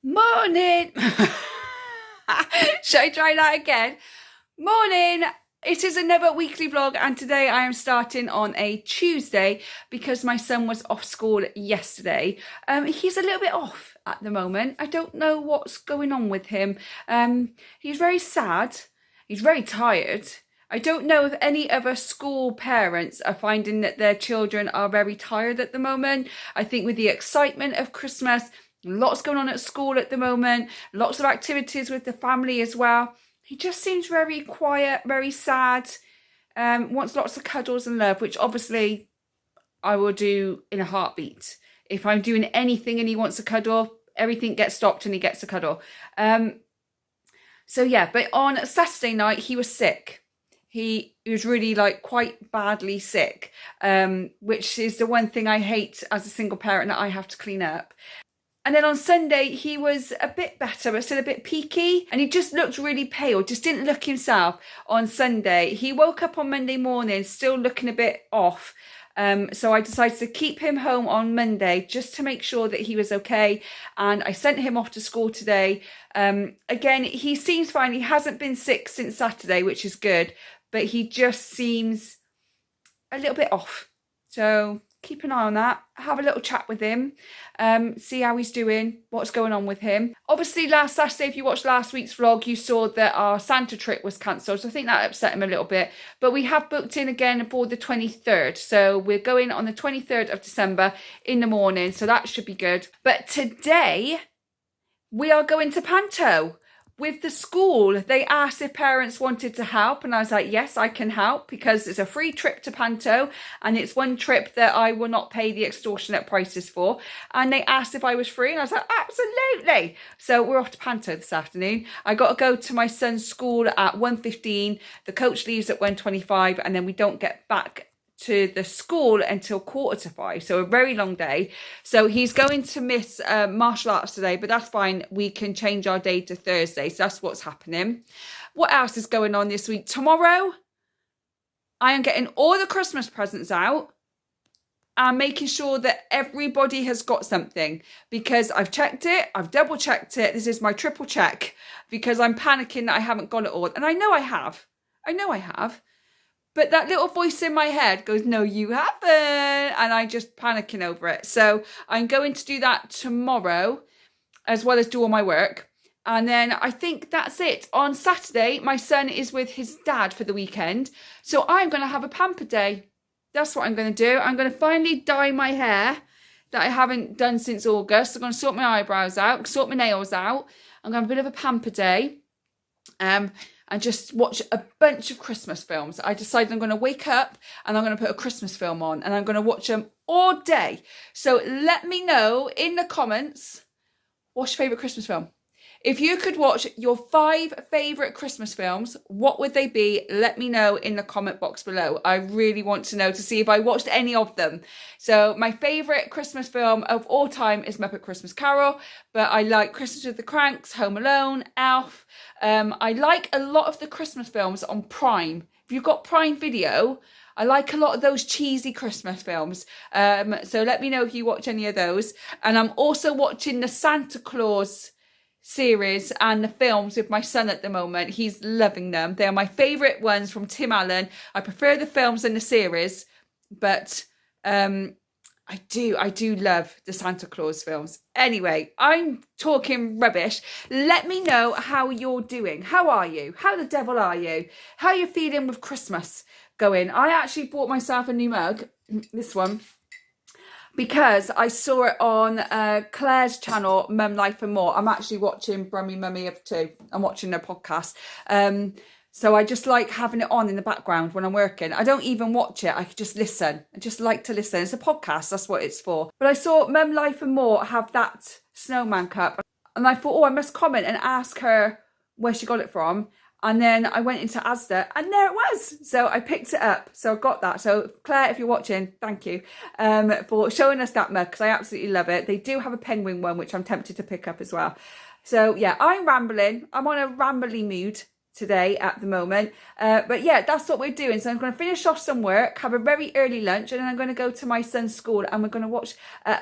Morning. Should I try that again? Morning. It is another weekly vlog, and today I am starting on a Tuesday because my son was off school yesterday. He's a little bit off at the moment. I don't know what's going on with him. He's very sad. He's very tired. I don't know if any other school parents are finding that their children are very tired at the moment. I think with the excitement of Christmas, lots going on at school at the moment, lots of activities with the family as well. He just seems very quiet, very sad, wants lots of cuddles and love, which obviously I will do in a heartbeat. If I'm doing anything and he wants a cuddle, everything gets stopped and he gets a cuddle. So yeah, but on Saturday night, he was sick. He was really quite badly sick, which is the one thing I hate as a single parent that I have to clean up. And then on Sunday, he was a bit better, but still a bit peaky. And he just looked really pale, just didn't look himself on Sunday. He woke up on Monday morning still looking a bit off. So I decided to keep him home on Monday just to make sure that he was okay. And I sent him off to school today. Again, he seems fine. He hasn't been sick since Saturday, which is good. But he just seems a little bit off. So keep an eye on that, have a little chat with him, see how he's doing, what's going on with him. Obviously last Saturday, if you watched last week's vlog, you saw that our Santa trip was cancelled, so I think that upset him a little bit. But we have booked in again for the 23rd, so we're going on the 23rd of December in the morning, so that should be good. But today, we are going to Panto. With the school, they asked if parents wanted to help, and I was like, yes, I can help, because it's a free trip to Panto, and it's one trip that I will not pay the extortionate prices for. And they asked if I was free, and I was like, absolutely. So we're off to Panto this afternoon. I got to go to my son's school at 1:15. The coach leaves at 1:25, and then we don't get back to the school until 4:45, so a very long day. So he's going to miss martial arts today, but that's fine. We can change our day to Thursday, so that's what's happening. What else is going on this week? Tomorrow I am getting all the Christmas presents out and making sure that everybody has got something, because I've checked it, I've double checked it, this is my triple check, because I'm panicking that I haven't got it all, and I know I have. But that little voice in my head goes, no, you haven't. And I'm just panicking over it. So I'm going to do that tomorrow, as well as do all my work. And then I think that's it. On Saturday, my son is with his dad for the weekend. So I'm going to have a pamper day. That's what I'm going to do. I'm going to finally dye my hair that I haven't done since August. I'm going to sort my eyebrows out, sort my nails out. I'm going to have a bit of a pamper day. And just watch a bunch of Christmas films. I decided I'm going to wake up and I'm going to put a Christmas film on, and I'm going to watch them all day. So let me know in the comments, what's your favourite Christmas film? If you could watch your 5 favourite Christmas films, what would they be? Let me know in the comment box below. I really want to know, to see if I watched any of them. So my favourite Christmas film of all time is Muppet Christmas Carol, but I like Christmas with the Cranks, Home Alone, Elf. I like a lot of the Christmas films on Prime. If you've got Prime Video, I like a lot of those cheesy Christmas films. So let me know if you watch any of those. And I'm also watching the Santa Claus series and the films with my son at the moment. He's loving them. They are my favourite ones from Tim Allen. I prefer the films than the series, but I do love the Santa Claus films. Anyway, I'm talking rubbish. Let me know how you're doing. How are you? How the devil are you? How are you feeling with Christmas going? I actually bought myself a new mug, this one, because I saw it on Claire's channel, Mum Life and More. I'm actually watching Brummy Mummy of Two. I'm watching their podcast. So I just like having it on in the background when I'm working. I don't even watch it. I just listen. I just like to listen. It's a podcast. That's what it's for. But I saw Mum Life and More have that snowman cup. And I thought, oh, I must comment and ask her where she got it from. And then I went into Asda and there it was. So I picked it up. So I got that. So Claire, if you're watching, thank you for showing us that mug, because I absolutely love it. They do have a penguin one, which I'm tempted to pick up as well. So yeah, I'm rambling. I'm on a rambly mood. today at the moment. But yeah, that's what we're doing. So I'm going to finish off some work, have a very early lunch, and then I'm going to go to my son's school and we're going to watch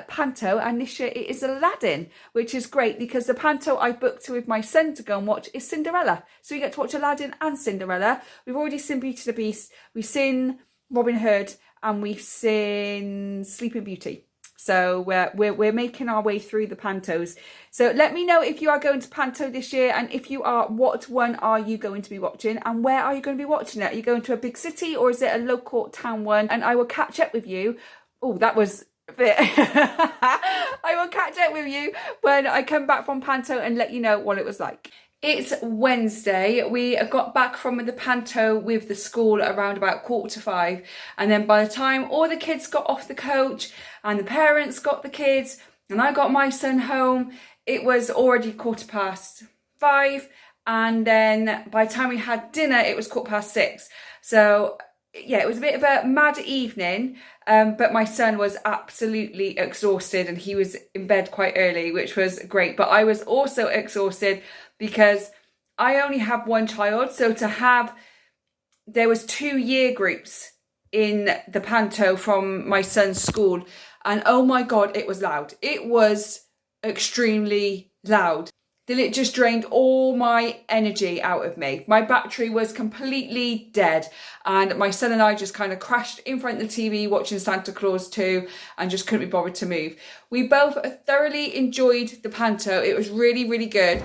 Panto. And this year it is Aladdin, which is great because the Panto I booked with my son to go and watch is Cinderella. So we get to watch Aladdin and Cinderella. We've already seen Beauty and the Beast, we've seen Robin Hood, and we've seen Sleeping Beauty. So we're making our way through the Pantos. So let me know if you are going to Panto this year, and if you are, what one are you going to be watching and where are you going to be watching it? Are you going to a big city or is it a local town one? And I will catch up with you. Oh, that was a bit. I will catch up with you when I come back from Panto and let you know what it was like. It's Wednesday. We got back from the Panto with the school around about 4:45, and then by the time all the kids got off the coach and the parents got the kids and I got my son home, it was already 5:15, and then by the time we had dinner it was 6:15. So yeah, it was a bit of a mad evening, but my son was absolutely exhausted and he was in bed quite early, which was great. But I was also exhausted because I only have one child. So there was 2 year groups in the Panto from my son's school. And oh my God, it was loud. It was extremely loud. Then it just drained all my energy out of me. My battery was completely dead. And my son and I just kind of crashed in front of the TV watching Santa Claus 2 and just couldn't be bothered to move. We both thoroughly enjoyed the Panto. It was really, really good.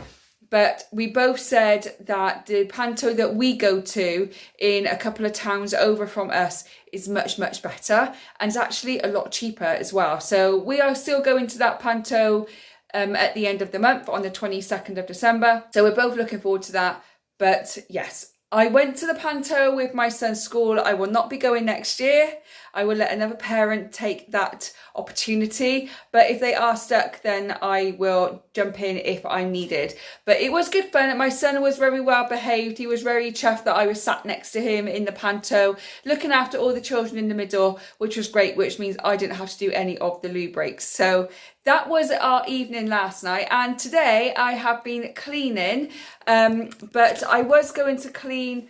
But we both said that the Panto that we go to in a couple of towns over from us is much, much better. And it's actually a lot cheaper as well. So we are still going to that Panto at the end of the month on the 22nd of December. So we're both looking forward to that. But yes, I went to the Panto with my son's school. I will not be going next year. I will let another parent take that opportunity. But if they are stuck, then I will jump in if I'm needed. But it was good fun. My son was very well behaved. He was very chuffed that I was sat next to him in the Panto, looking after all the children in the middle, which was great, which means I didn't have to do any of the loo breaks. So that was our evening last night. And today I have been cleaning, but I was going to clean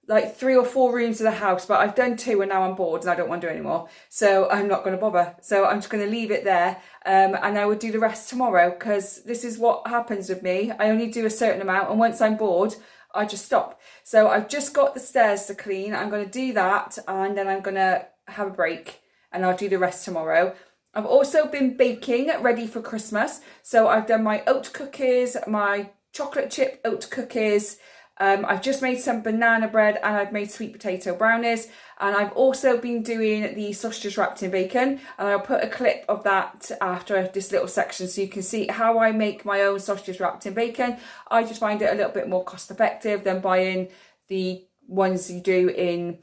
like 3 or 4 rooms of the house, but I've done 2 and now I'm bored and I don't want to do anymore. So I'm not going to bother. So I'm just going to leave it there, and I will do the rest tomorrow, because this is what happens with me. I only do a certain amount, and once I'm bored, I just stop. So I've just got the stairs to clean. I'm going to do that, and then I'm going to have a break and I'll do the rest tomorrow. I've also been baking ready for Christmas. So I've done my oat cookies, my chocolate chip oat cookies. I've just made some banana bread, and I've made sweet potato brownies, and I've also been doing the sausages wrapped in bacon, and I'll put a clip of that after this little section so you can see how I make my own sausages wrapped in bacon. I just find it a little bit more cost effective than buying the ones you do in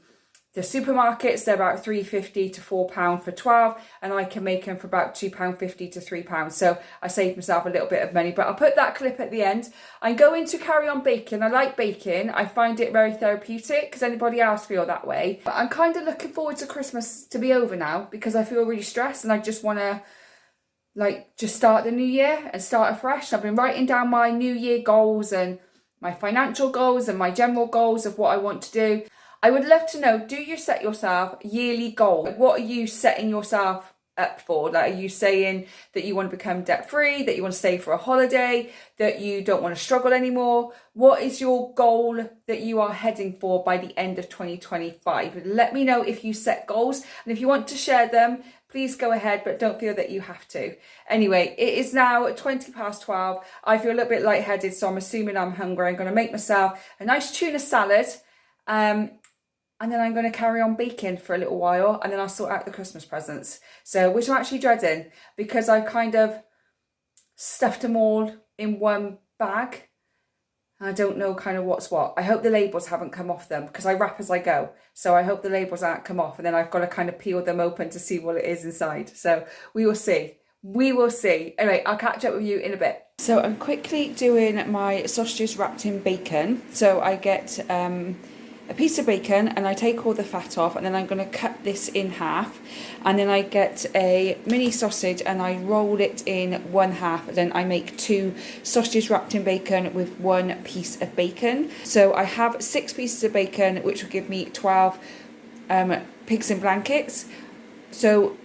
the supermarkets. They're about £3.50 to £4 for 12, and I can make them for about £2.50 to £3. So I saved myself a little bit of money, but I'll put that clip at the end. I'm going to carry on baking. I like baking. I find it very therapeutic. Does anybody else feel that way? But I'm kind of looking forward to Christmas to be over now, because I feel really stressed and I just want to just start the new year and start afresh. I've been writing down my new year goals and my financial goals and my general goals of what I want to do. I would love to know, do you set yourself yearly goals? What are you setting yourself up for? Like, are you saying that you want to become debt free, that you want to save for a holiday, that you don't want to struggle anymore? What is your goal that you are heading for by the end of 2025? Let me know if you set goals, and if you want to share them, please go ahead, but don't feel that you have to. Anyway, it is now 12:20. I feel a little bit lightheaded, so I'm assuming I'm hungry. I'm going to make myself a nice tuna salad. And then I'm going to carry on baking for a little while, and then I'll sort out the Christmas presents. So, which I'm actually dreading, because I've kind of stuffed them all in one bag. I don't know kind of what's what. I hope the labels haven't come off them, because I wrap as I go. So I hope the labels aren't come off, and then I've got to kind of peel them open to see what it is inside. So we will see. We will see. Anyway, I'll catch up with you in a bit. So I'm quickly doing my sausages wrapped in bacon. So I get a piece of bacon and I take all the fat off, and then I'm going to cut this in half, and then I get a mini sausage and I roll it in one half, and then I make 2 sausages wrapped in bacon with 1 piece of bacon. So I have 6 pieces of bacon, which will give me 12 pigs in blankets. So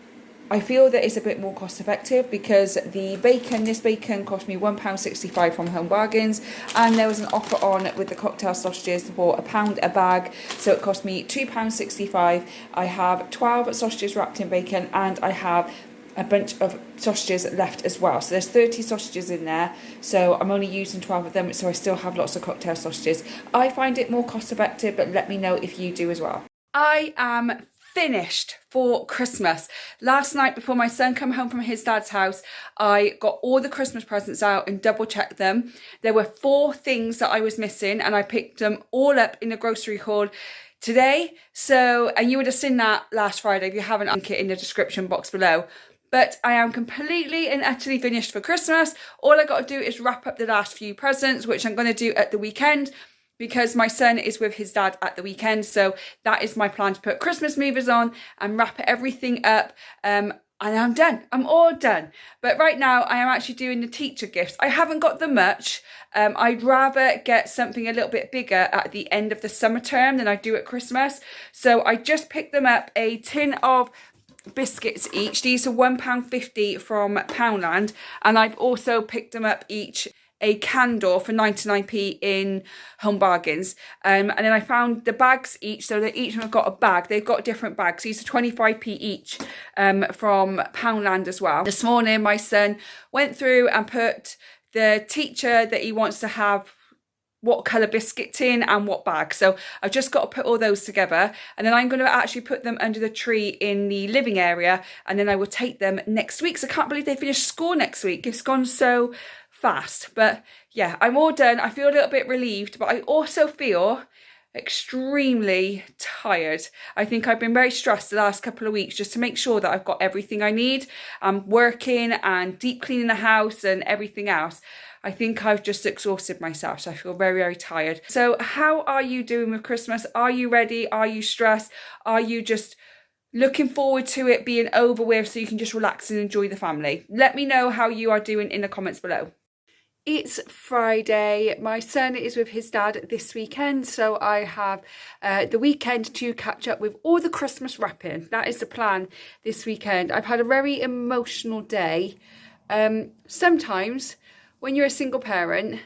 I feel that it's a bit more cost effective because this bacon cost me £1.65 from Home Bargains, and there was an offer on with the cocktail sausages for £1 a bag, so it cost me £2.65. I have 12 sausages wrapped in bacon, and I have a bunch of sausages left as well. So there's 30 sausages in there, so I'm only using 12 of them, so I still have lots of cocktail sausages. I find it more cost effective, but let me know if you do as well. I am finished for Christmas. Last night before my son came home from his dad's house, I got all the Christmas presents out and double checked them. There were 4 things that I was missing, and I picked them all up in the grocery haul today. So, and you would have seen that last Friday. If you haven't, I'll link it in the description box below. But I am completely and utterly finished for Christmas. All I got to do is wrap up the last few presents, which I'm going to do at the weekend, because my son is with his dad at the weekend. So that is my plan, to put Christmas movers on and wrap everything up. And I'm done. I'm all done. But right now I am actually doing the teacher gifts. I haven't got them much. I'd rather get something a little bit bigger at the end of the summer term than I do at Christmas. So I just picked them up a tin of biscuits each. These are £1.50 from Poundland. And I've also picked them up each a candle for 99p in Home Bargains. And then I found the bags each, so that each one have got a bag. They've got different bags. These are 25p each from Poundland as well. This morning my son went through and put the teacher that he wants to have what colour biscuit tin and what bag. So I've just got to put all those together, and then I'm going to actually put them under the tree in the living area, and then I will take them next week. So I can't believe they finished school next week. It's gone so fast. But yeah, I'm all done. I feel a little bit relieved, but I also feel extremely tired. I think I've been very stressed the last couple of weeks just to make sure that I've got everything I need. I'm working and deep cleaning the house and everything else. I think I've just exhausted myself, so I feel very, very tired. So how are you doing with Christmas? Are you ready? Are you stressed? Are you just looking forward to it being over with so you can just relax and enjoy the family? Let me know how you are doing in the comments below. It's Friday. My son is with his dad this weekend, so I have the weekend to catch up with all the Christmas wrapping. That is the plan this weekend. I've had a very emotional day. Sometimes when you're a single parent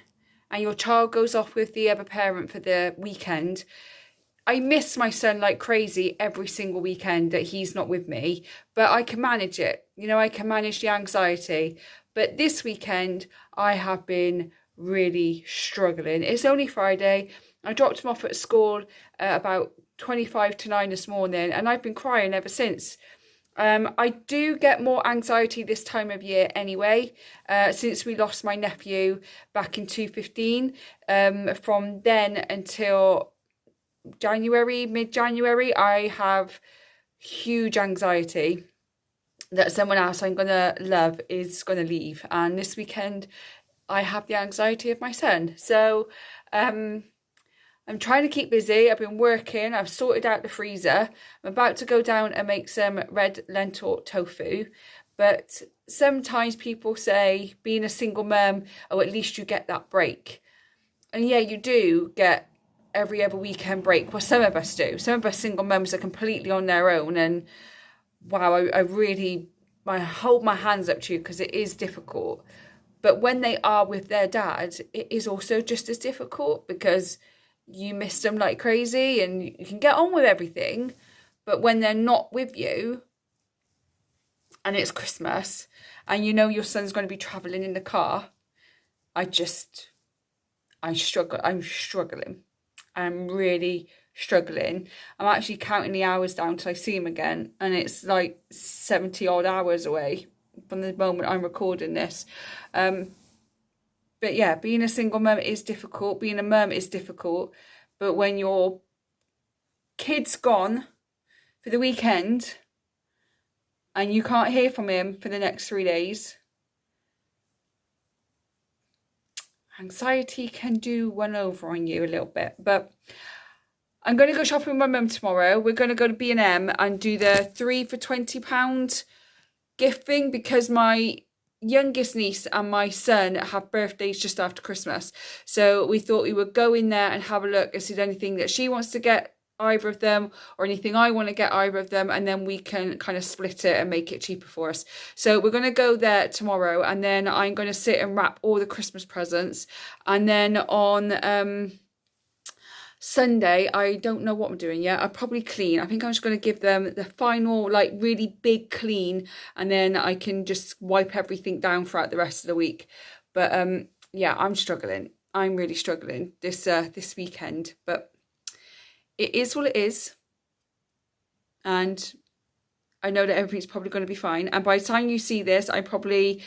and your child goes off with the other parent for the weekend, I miss my son like crazy every single weekend that he's not with me, but I can manage it. You know, I can manage the anxiety. But this weekend, I have been really struggling. It's only Friday. I dropped him off at school about 25 to 9 this morning, and I've been crying ever since. I do get more anxiety this time of year anyway, since we lost my nephew back in 2015. From then until January, mid-January, I have huge anxiety that someone else I'm going to love is going to leave. And this weekend, I have the anxiety of my son. So I'm trying to keep busy. I've been working. I've sorted out the freezer. I'm about to go down and make some red lentil tofu. But sometimes people say, being a single mum, oh, at least you get that break. And yeah, you do get every other weekend break. Well, some of us do. Some of us single mums are completely on their own, and wow, I really, I hold my hands up to you because it is difficult. But when they are with their dad, it is also just as difficult because you miss them like crazy and you can get on with everything. But when they're not with you and it's Christmas and you know your son's going to be travelling in the car, I'm struggling. I'm really struggling. I'm actually counting the hours down till I see him again, and it's like 70 odd hours away from the moment I'm recording this. But yeah, being a single mum is difficult. Being a mum is difficult. But when your kid's gone for the weekend and you can't hear from him for the next 3 days, anxiety can do one over on you a little bit. But I'm going to go shopping with my mum tomorrow. We're going to go to B&M and do the 3 for £20 gift thing, because my youngest niece and my son have birthdays just after Christmas. So we thought we would go in there and have a look and see anything that she wants to get either of them, or anything I want to get either of them, and then we can kind of split it and make it cheaper for us. So we're going to go there tomorrow, and then I'm going to sit and wrap all the Christmas presents, and then on Sunday, I don't know what I'm doing yet. I'll probably clean. I think I'm just going to give them the final, like, really big clean, and then I can just wipe everything down throughout the rest of the week. But yeah, I'm struggling. I'm really struggling this weekend, but it is what it is, and I know that everything's probably going to be fine. And by the time you see this, I'm probably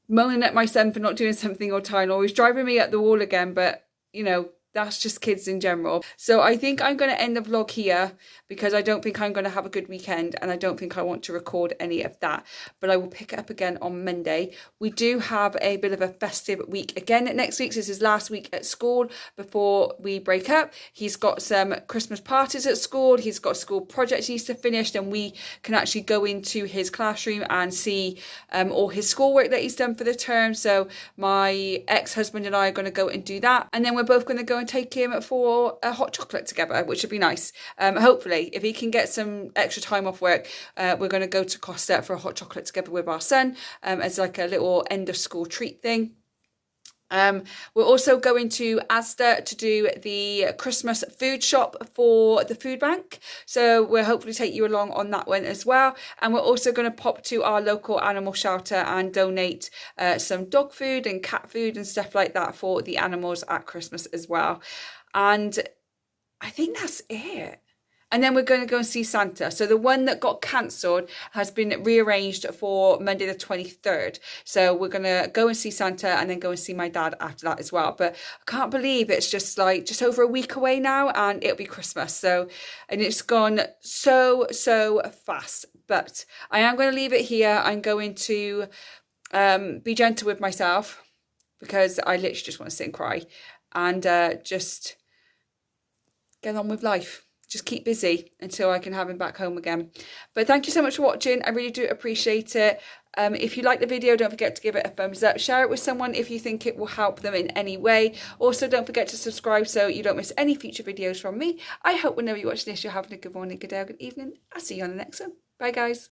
moaning at my son for not doing something on time, or he's driving me at the wall again. But you know, that's just kids in general. So I think I'm going to end the vlog here, because I don't think I'm going to have a good weekend, and I don't think I want to record any of that. But I will pick it up again on Monday. We do have a bit of a festive week again next week. So this is last week at school before we break up. He's got some Christmas parties at school. He's got school projects he needs to finish, and we can actually go into his classroom and see all his schoolwork that he's done for the term. So my ex-husband and I are going to go and do that, and then we're both going to go and take him for a hot chocolate together, which would be nice. Hopefully, if he can get some extra time off work, we're going to go to Costa for a hot chocolate together with our son, as like a little end of school treat thing. We're also going to Asda to do the Christmas food shop for the food bank, so we'll hopefully take you along on that one as well. And we're also going to pop to our local animal shelter and donate some dog food and cat food and stuff like that for the animals at Christmas as well. And I think that's it. And then we're going to go and see Santa. So the one that got cancelled has been rearranged for Monday the 23rd. So we're going to go and see Santa, and then go and see my dad after that as well. But I can't believe it's just over a week away now, and it'll be Christmas. So, and it's gone so fast. But I am going to leave it here. I'm going to be gentle with myself, because I literally just want to sit and cry, and just get on with life. Just keep busy until I can have him back home again. But thank you so much for watching. I really do appreciate it. If you like the video, don't forget to give it a thumbs up. Share it with someone if you think it will help them in any way. Also, don't forget to subscribe so you don't miss any future videos from me. I hope whenever you watch this, you're having a good morning, good day, or good evening. I'll see you on the next one. Bye, guys.